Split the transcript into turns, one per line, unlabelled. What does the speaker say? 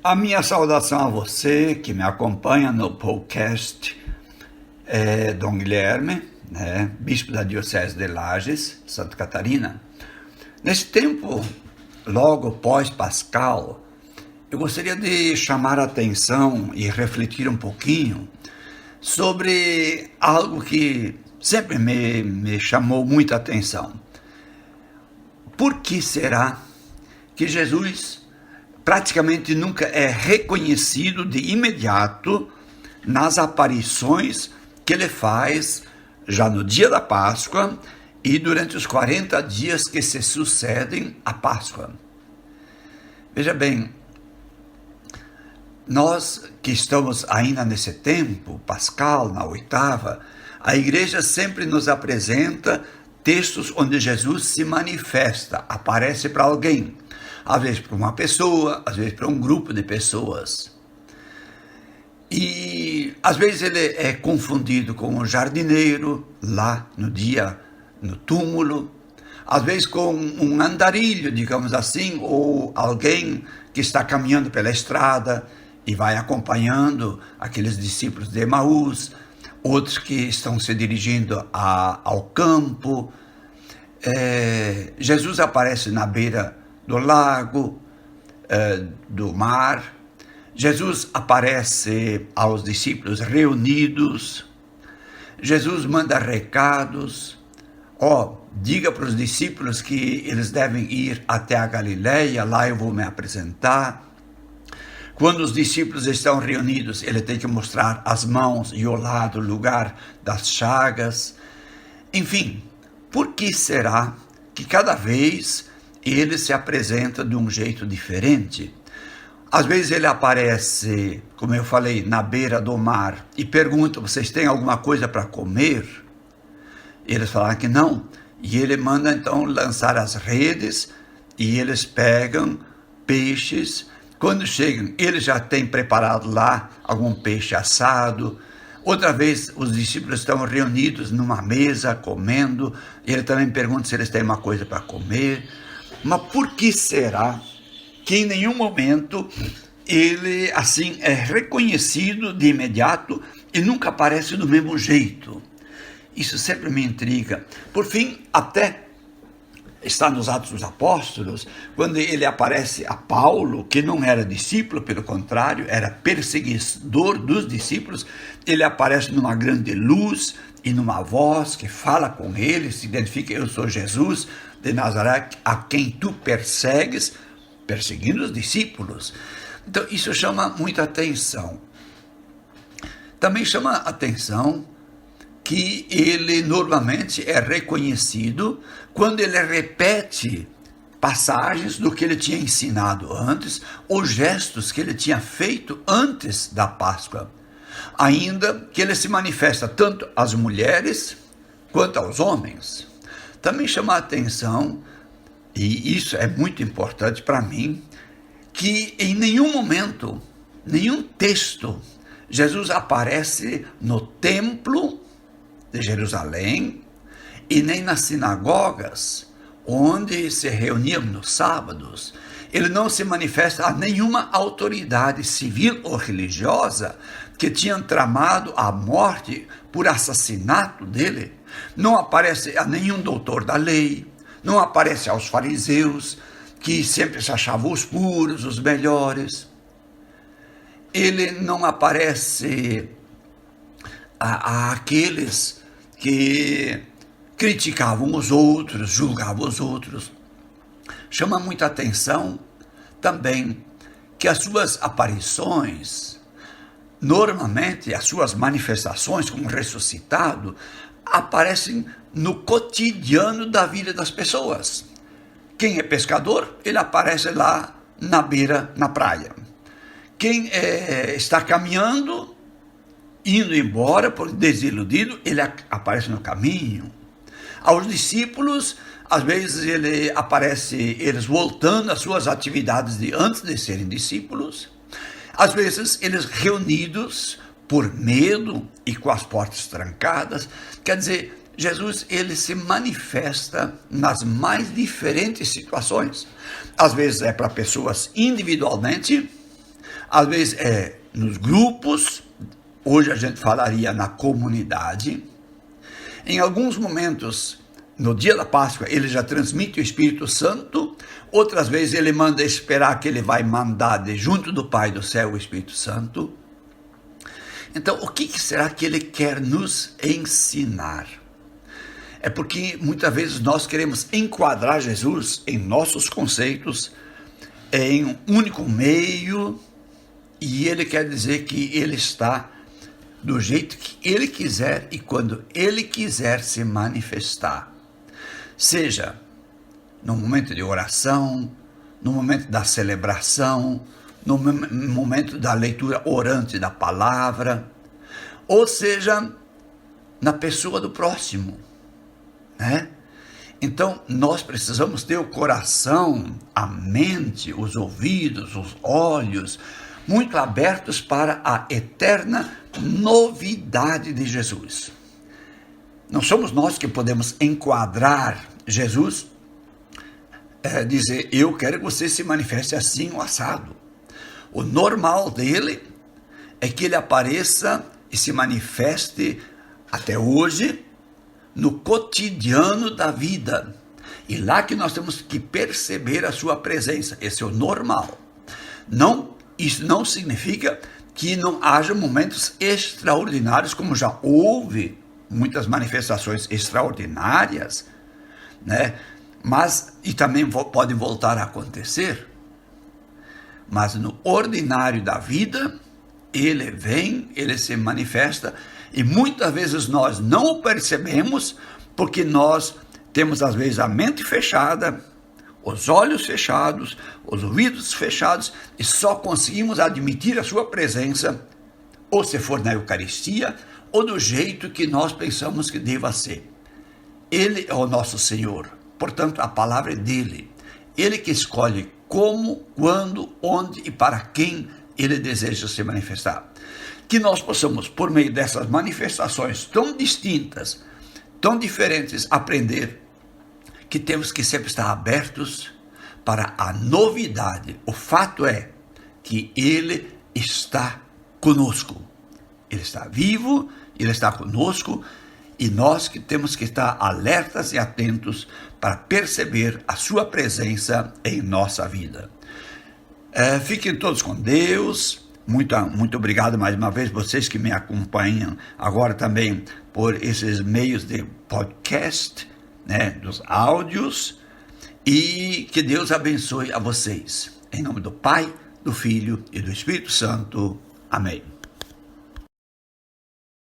A minha saudação a você que me acompanha no podcast Dom Guilherme, bispo da Diocese de Lages, Santa Catarina. Nesse tempo, logo pós-Pascal, eu gostaria de chamar a atenção e refletir um pouquinho sobre algo que sempre me chamou muita atenção. Por que será que Jesus praticamente nunca é reconhecido de imediato nas aparições que ele faz já no dia da Páscoa e durante os 40 dias que se sucedem à Páscoa? Veja bem, nós que estamos ainda nesse tempo pascal, na oitava, a igreja sempre nos apresenta textos onde Jesus se manifesta, aparece para alguém, às vezes para uma pessoa, às vezes para um grupo de pessoas. E às vezes ele é confundido com um jardineiro lá no túmulo, às vezes com um andarilho, digamos assim, ou alguém que está caminhando pela estrada e vai acompanhando aqueles discípulos de Emaús, outros que estão se dirigindo ao campo. Jesus aparece na beira do lago, do mar. Jesus aparece aos discípulos reunidos. Jesus manda recados. Diga para os discípulos que eles devem ir até a Galileia, lá eu vou me apresentar. Quando os discípulos estão reunidos, ele tem que mostrar as mãos e o lado, o lugar das chagas. Enfim, por que será que cada vez ele se apresenta de um jeito diferente? Às vezes ele aparece, como eu falei, na beira do mar e pergunta: vocês têm alguma coisa para comer? Eles falaram que não. E ele manda então lançar as redes e eles pegam peixes. Quando chegam, ele já tem preparado lá algum peixe assado. Outra vez, os discípulos estão reunidos numa mesa, comendo. Ele também pergunta se eles têm uma coisa para comer. Mas por que será que em nenhum momento ele, assim, é reconhecido de imediato e nunca aparece do mesmo jeito? Isso sempre me intriga. Por fim, até está nos Atos dos Apóstolos, quando ele aparece a Paulo, que não era discípulo, pelo contrário, era perseguidor dos discípulos. Ele aparece numa grande luz e numa voz que fala com ele, se identifica: eu sou Jesus de Nazaré, a quem tu persegues, perseguindo os discípulos. Então isso chama muita atenção. Também chama atenção que ele normalmente é reconhecido quando ele repete passagens do que ele tinha ensinado antes, ou gestos que ele tinha feito antes da Páscoa. Ainda que ele se manifesta tanto às mulheres quanto aos homens. Também chama a atenção, e isso é muito importante para mim, que em nenhum momento, nenhum texto, Jesus aparece no templo de Jerusalém e nem nas sinagogas onde se reuniam nos sábados. Ele não se manifesta a nenhuma autoridade civil ou religiosa que tinha tramado a morte por assassinato dele. Não aparece a nenhum doutor da lei, não aparece aos fariseus, que sempre se achavam os puros, os melhores. Ele não aparece àqueles que criticavam os outros, julgavam os outros. Chama muita atenção também que as suas aparições, normalmente as suas manifestações como ressuscitado, aparecem no cotidiano da vida das pessoas. Quem é pescador, ele aparece lá na beira, na praia. Quem está caminhando, indo embora, por desiludido, ele aparece no caminho. Aos discípulos, às vezes ele aparece, eles voltando às suas atividades de antes de serem discípulos. Às vezes eles reunidos por medo e com as portas trancadas. Quer dizer, Jesus, ele se manifesta nas mais diferentes situações. Às vezes é para pessoas individualmente, às vezes é nos grupos, hoje a gente falaria na comunidade. Em alguns momentos, no dia da Páscoa, ele já transmite o Espírito Santo, outras vezes ele manda esperar que ele vai mandar de junto do Pai do céu o Espírito Santo. Então, o que será que ele quer nos ensinar? É porque muitas vezes nós queremos enquadrar Jesus em nossos conceitos, em um único meio, e ele quer dizer que ele está do jeito que ele quiser e quando ele quiser se manifestar. Seja no momento de oração, no momento da celebração, no momento da leitura orante da palavra, ou seja, na pessoa do próximo, né? Então, nós precisamos ter o coração, a mente, os ouvidos, os olhos, muito abertos para a eterna novidade de Jesus. Não somos nós que podemos enquadrar Jesus, dizer, eu quero que você se manifeste assim ou assado. O normal dele é que ele apareça e se manifeste até hoje no cotidiano da vida. E lá que nós temos que perceber a sua presença. Esse é o normal. Isso não significa que não haja momentos extraordinários, como já houve muitas manifestações extraordinárias, né? E também podem voltar a acontecer. Mas no ordinário da vida, ele vem, ele se manifesta, e muitas vezes nós não o percebemos, porque nós temos às vezes a mente fechada, os olhos fechados, os ouvidos fechados, e só conseguimos admitir a sua presença, ou se for na Eucaristia, ou do jeito que nós pensamos que deva ser. Ele é o nosso Senhor, portanto a palavra é dele. Ele que escolhe como, quando, onde e para quem ele deseja se manifestar. Que nós possamos, por meio dessas manifestações tão distintas, tão diferentes, aprender que temos que sempre estar abertos para a novidade. O fato é que ele está conosco. Ele está vivo, ele está conosco, e nós que temos que estar alertas e atentos para perceber a sua presença em nossa vida. Fiquem todos com Deus. Muito obrigado mais uma vez, vocês que me acompanham agora também por esses meios de podcast, né, dos áudios, e que Deus abençoe a vocês. Em nome do Pai, do Filho e do Espírito Santo. Amém.